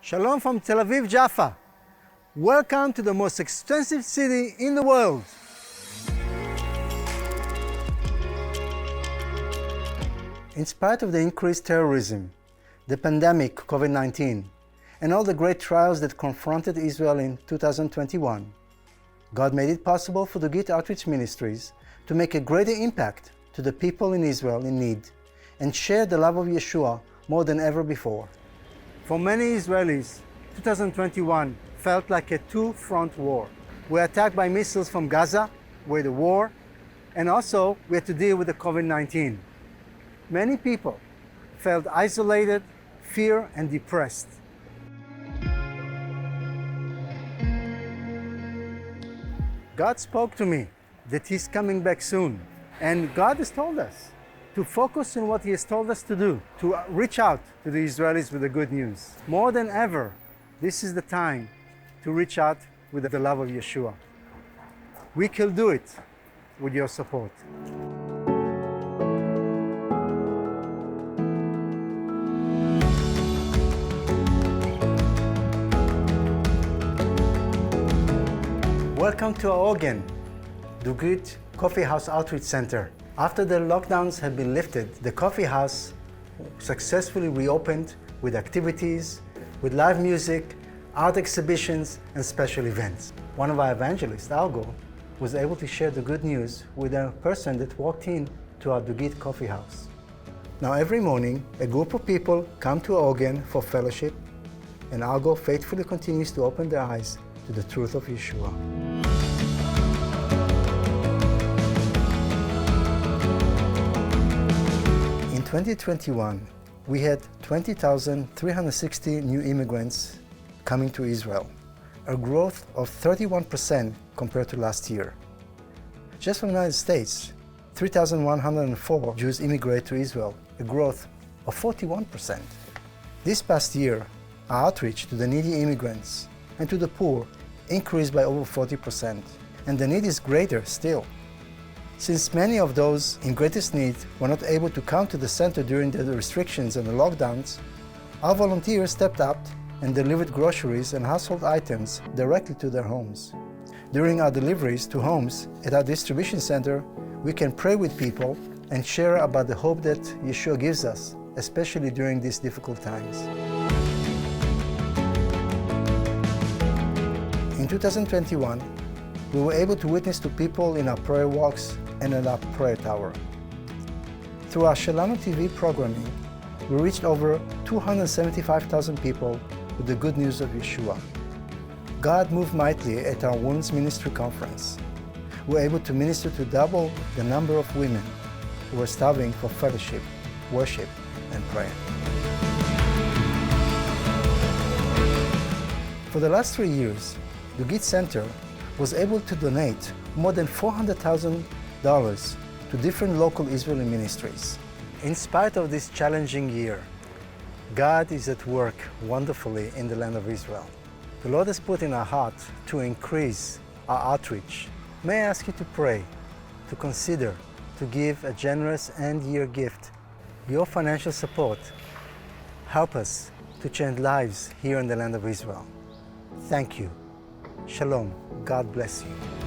Shalom from Tel Aviv, Jaffa. Welcome to the most expensive city in the world. In spite of the increased terrorism, the pandemic COVID-19, and all the great trials that confronted Israel in 2021, God made it possible for the Dugit Outreach Ministries to make a greater impact to the people in Israel in need and share the love of Yeshua more than ever before. For many Israelis, 2021 felt like a two-front war. We were attacked by missiles from Gaza, where the war, and also we had to deal with the COVID-19. Many people felt isolated, fear, and depressed. God spoke to me that He's coming back soon, and God has told us to focus on what He has told us to do, to reach out to the Israelis with the good news. More than ever, this is the time to reach out with the love of Yeshua. We can do it with your support. Welcome to our organ, Dugit Coffee House Outreach Center. After the lockdowns have been lifted, the coffee house successfully reopened with activities, with live music, art exhibitions, and special events. One of our evangelists, Algo, was able to share the good news with a person that walked in to our Dugit Coffee House. Now every morning, a group of people come to our organ for fellowship, and Algo faithfully continues to open their eyes to the truth of Yeshua. In 2021, we had 20,360 new immigrants coming to Israel, a growth of 31% compared to last year. Just from the United States, 3,104 Jews immigrated to Israel, a growth of 41%. This past year, our outreach to the needy immigrants and to the poor increased by over 40%, and the need is greater still. Since many of those in greatest need were not able to come to the center during the restrictions and the lockdowns, our volunteers stepped up and delivered groceries and household items directly to their homes. During our deliveries to homes at our distribution center, we can pray with people and share about the hope that Yeshua gives us, especially during these difficult times. In 2021, we were able to witness to people in our prayer walks and in our prayer tower. Through our Shalom TV programming, we reached over 275,000 people with the good news of Yeshua. God moved mightily at our Women's Ministry Conference. We were able to minister to double the number of women who were starving for fellowship, worship, and prayer. For the last 3 years, the Dugit Center was able to donate more than $400,000 to different local Israeli ministries. In spite of this challenging year, God is at work wonderfully in the land of Israel. The Lord has put in our heart to increase our outreach. May I ask you to pray, to consider, to give a generous end-year gift. Your financial support help us to change lives here in the land of Israel. Thank you. Shalom. God bless you.